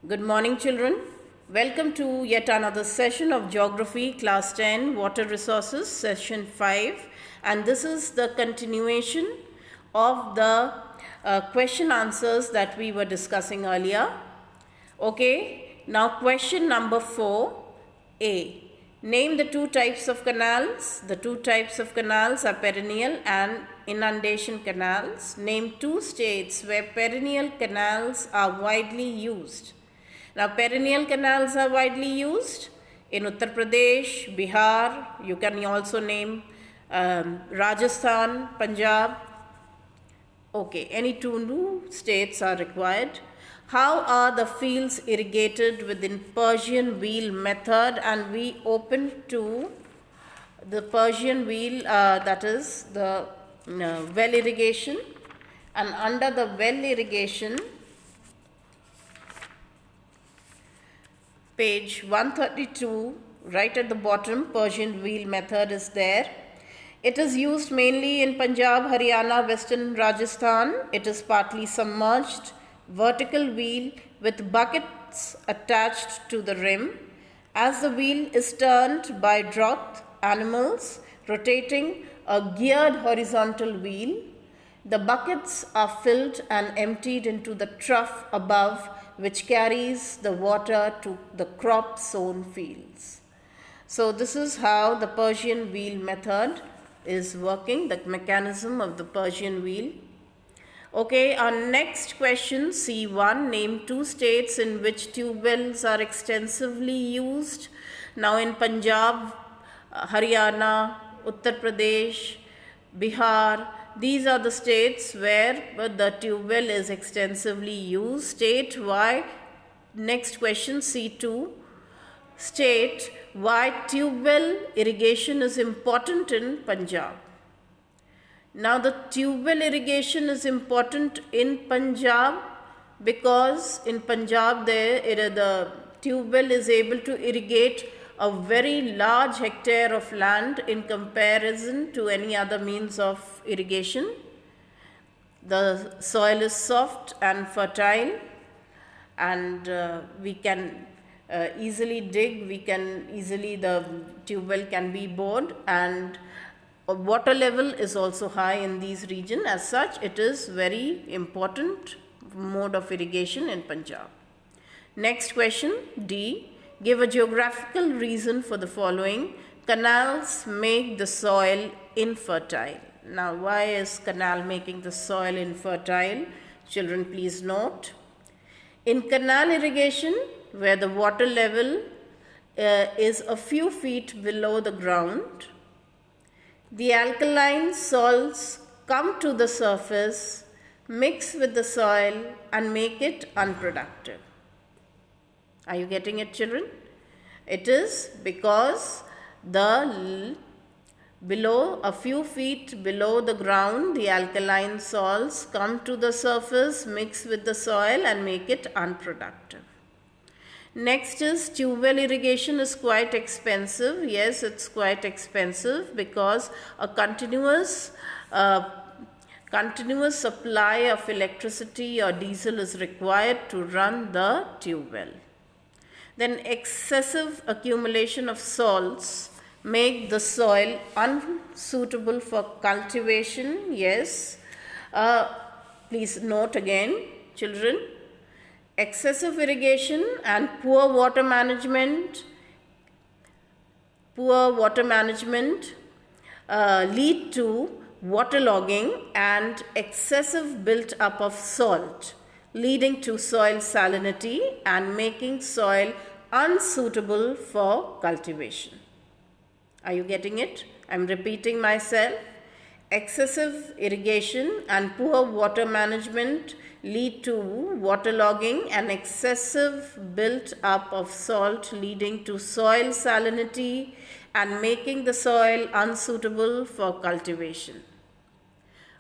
Good morning, children. Welcome to yet another session of Geography, Class 10, Water Resources, Session 5. And this is the continuation of the question answers that we were discussing earlier. Okay, now question number 4A. Name the two types of canals. The two types of canals are perennial and inundation canals. Name two states where perennial canals are widely used. Now, perennial canals are widely used in Uttar Pradesh, Bihar. You can also name Rajasthan, Punjab. Okay, any two new states are required. How are the fields irrigated within Persian wheel method? And we open to the Persian wheel, that is the well irrigation. And under the well irrigation, page 132, right at the bottom, Persian wheel method is there. It is used mainly in Punjab, Haryana, Western Rajasthan. It is partly submerged vertical wheel with buckets attached to the rim. As the wheel is turned by draught animals rotating a geared horizontal wheel, the buckets are filled and emptied into the trough above, which carries the water to the crop sown fields. So this is how the Persian wheel method is working, the mechanism of the Persian wheel. Okay, our next question, C1, name two states in which tube wells are extensively used. Now in Punjab, Haryana, Uttar Pradesh, Bihar, these are the states where the tube well is extensively used. State why, next question, C2, state why tube well irrigation is important in Punjab. Now the tube well irrigation is important in Punjab because in Punjab the tube well is able to irrigate a very large hectare of land in comparison to any other means of irrigation. The soil is soft and fertile, and we can easily dig, the tube well can be bored, and water level is also high in these regions. As such, it is very important mode of irrigation in Punjab. Next question, D. Give a geographical reason for the following. Canals make the soil infertile. Now, why is canal making the soil infertile? Children, please note. In canal irrigation, where the water level is a few feet below the ground, the alkaline salts come to the surface, mix with the soil, and make it unproductive. Are you getting it, children? It is because below, a few feet below the ground, the alkaline salts come to the surface, mix with the soil, and make it unproductive. Next is tube well irrigation is quite expensive. Yes, it's quite expensive because a continuous supply of electricity or diesel is required to run the tube well. Then excessive accumulation of salts make the soil unsuitable for cultivation. Yes, please note again, children, excessive irrigation and poor water management lead to waterlogging and excessive built up of salt, leading to soil salinity and making soil unsuitable for cultivation. Are you getting it? I'm repeating myself. Excessive irrigation and poor water management lead to waterlogging and excessive built up of salt, leading to soil salinity and making the soil unsuitable for cultivation.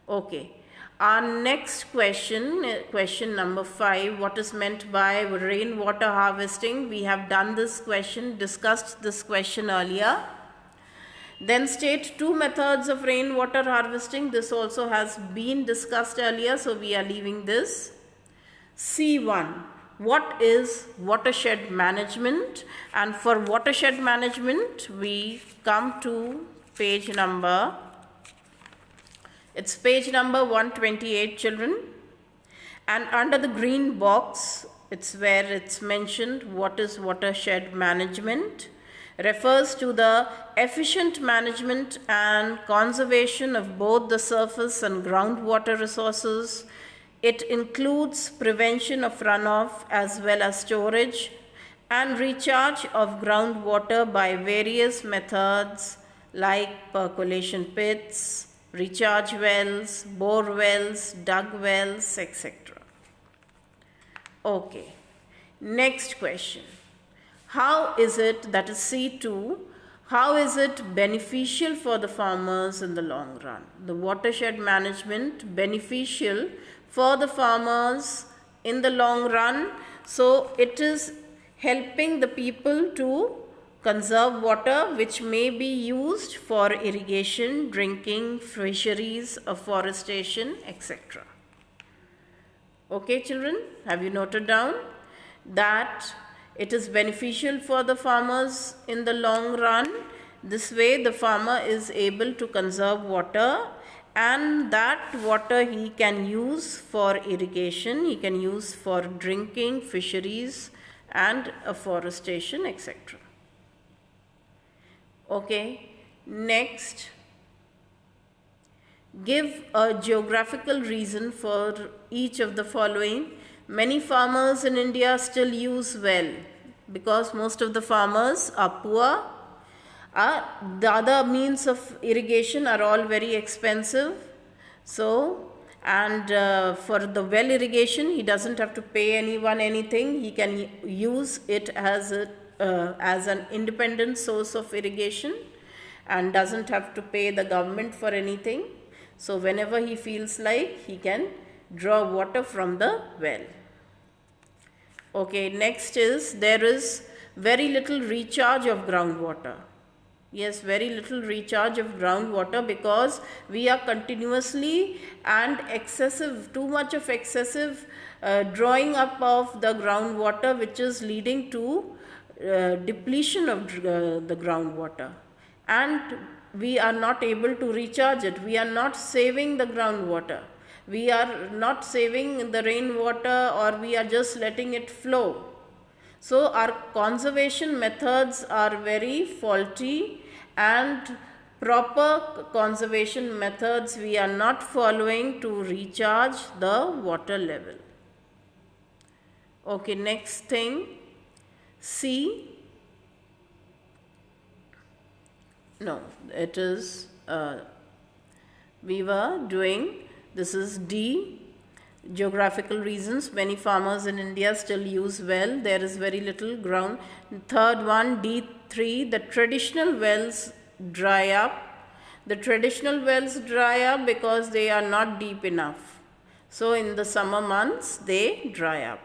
Okay. Our next question, question number 5, what is meant by rainwater harvesting? We have done this question, discussed this question earlier. Then state two methods of rainwater harvesting. This also has been discussed earlier, so we are leaving this. C1. what is watershed management, and for watershed management we come to page number 128, children, and under the green box it's where it's mentioned what is watershed management. Refers to the efficient management and conservation of both the surface and groundwater resources. It includes prevention of runoff as well as storage and recharge of groundwater by various methods like percolation pits, recharge wells, bore wells, dug wells, etc. Okay, next question. How is it, that is C2, how is it beneficial for the farmers in the long run? The watershed management beneficial for the farmers in the long run. So it is helping the people to conserve water which may be used for irrigation, drinking, fisheries, afforestation, etc. Okay, children, have you noted down that it is beneficial for the farmers in the long run? This way the farmer is able to conserve water, and that water he can use for irrigation, he can use for drinking, fisheries and afforestation, etc. Okay, next, give a geographical reason for each of the following. Many farmers in India still use well because most of the farmers are poor. The other means of irrigation are all very expensive. So, and for the well irrigation, he doesn't have to pay anyone anything. He can use it as an independent source of irrigation and doesn't have to pay the government for anything. So, whenever he feels like, he can draw water from the well. Okay, next is there is very little recharge of groundwater. Yes, very little recharge of groundwater because we are continuously and too much of excessive drawing up of the groundwater, which is leading to depletion of the groundwater, and we are not able to recharge it. We are not saving the groundwater. We are not saving the rainwater, or we are just letting it flow. So our conservation methods are very faulty, and proper conservation methods we are not following to recharge the water level. Okay, next thing, C. No, it is, we were doing, this is D. Geographical reasons. Many farmers in India still use well. There is very little ground. Third one, D3, the traditional wells dry up. The traditional wells dry up because they are not deep enough. So in the summer months, they dry up.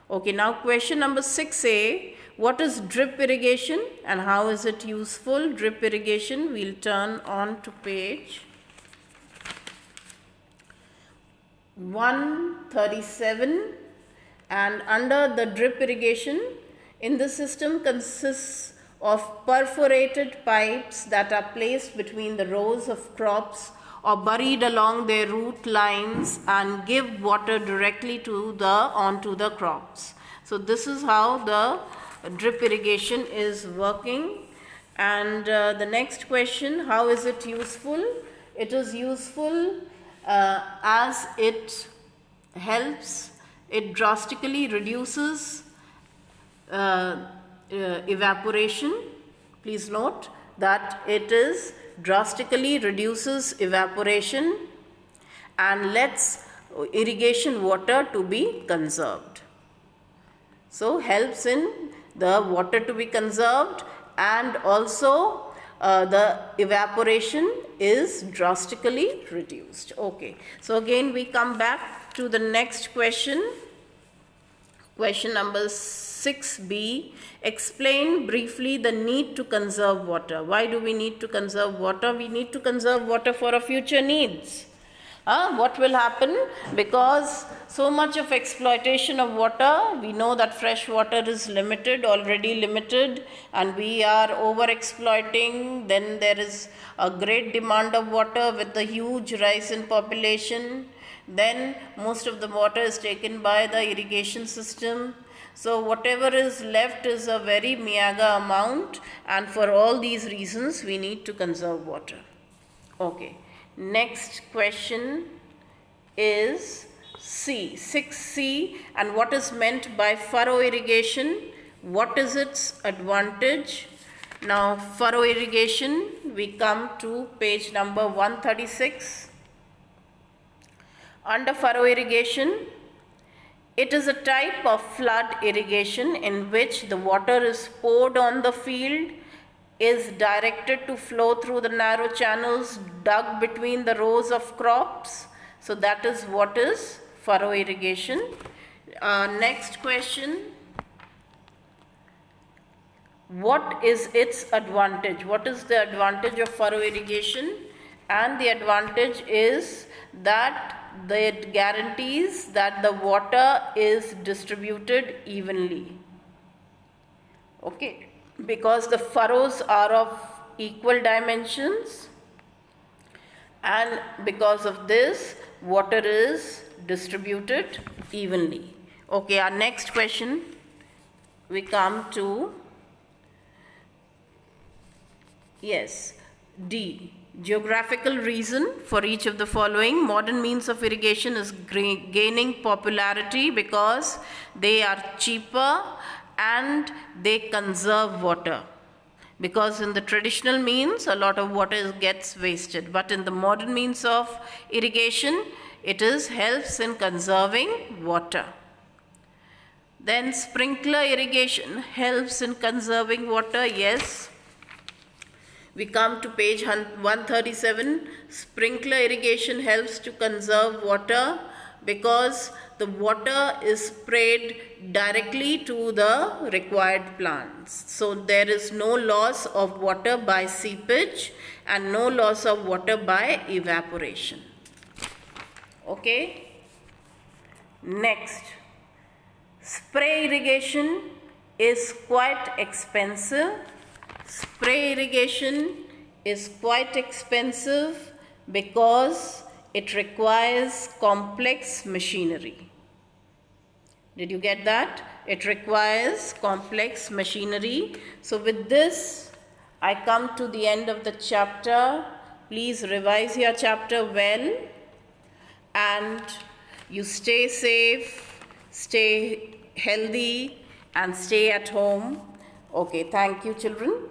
Okay, now question number 6A. What is drip irrigation and how is it useful? Drip irrigation, we'll turn on to page 137, and under the drip irrigation, in the system consists of perforated pipes that are placed between the rows of crops or buried along their root lines and give water directly onto the crops. So this is how the drip irrigation is working. And the next question, how is it useful? It is useful as it helps, it drastically reduces evaporation. Please note that it is drastically reduces evaporation and lets irrigation water to be conserved. So helps in the water to be conserved, and also the evaporation is drastically reduced. Okay, so again we come back to the next question. Question number 6B. Explain briefly the need to conserve water. Why do we need to conserve water? We need to conserve water for our future needs. What will happen? Because so much of exploitation of water, we know that fresh water is limited, already limited, and we are over exploiting. Then there is a great demand of water with a huge rise in population. Then most of the water is taken by the irrigation system. So whatever is left is a very meager amount, and for all these reasons we need to conserve water. Okay. Next question is C, 6C, and what is meant by furrow irrigation? What is its advantage? Now, furrow irrigation, we come to page number 136. Under furrow irrigation, it is a type of flood irrigation in which the water is poured on the field, is directed to flow through the narrow channels dug between the rows of crops. So that is what is furrow irrigation. Next question. What is its advantage? What is the advantage of furrow irrigation? And the advantage is that it guarantees that the water is distributed evenly. Okay. Because the furrows are of equal dimensions, and because of this, water is distributed evenly. Okay, our next question, we come to, yes, D. Geographical reason for each of the following. Modern means of irrigation is gaining popularity because they are cheaper and they conserve water. Because in the traditional means, a lot of water gets wasted. But in the modern means of irrigation, it helps in conserving water. Then sprinkler irrigation helps in conserving water. Yes. We come to page 137. Sprinkler irrigation helps to conserve water because the water is sprayed directly to the required plants. So there is no loss of water by seepage and no loss of water by evaporation. Okay. Next, spray irrigation is quite expensive. Spray irrigation is quite expensive because it requires complex machinery. Did you get that? It requires complex machinery. So with this, I come to the end of the chapter. Please revise your chapter well, and you stay safe, stay healthy, and stay at home. Okay, thank you, children.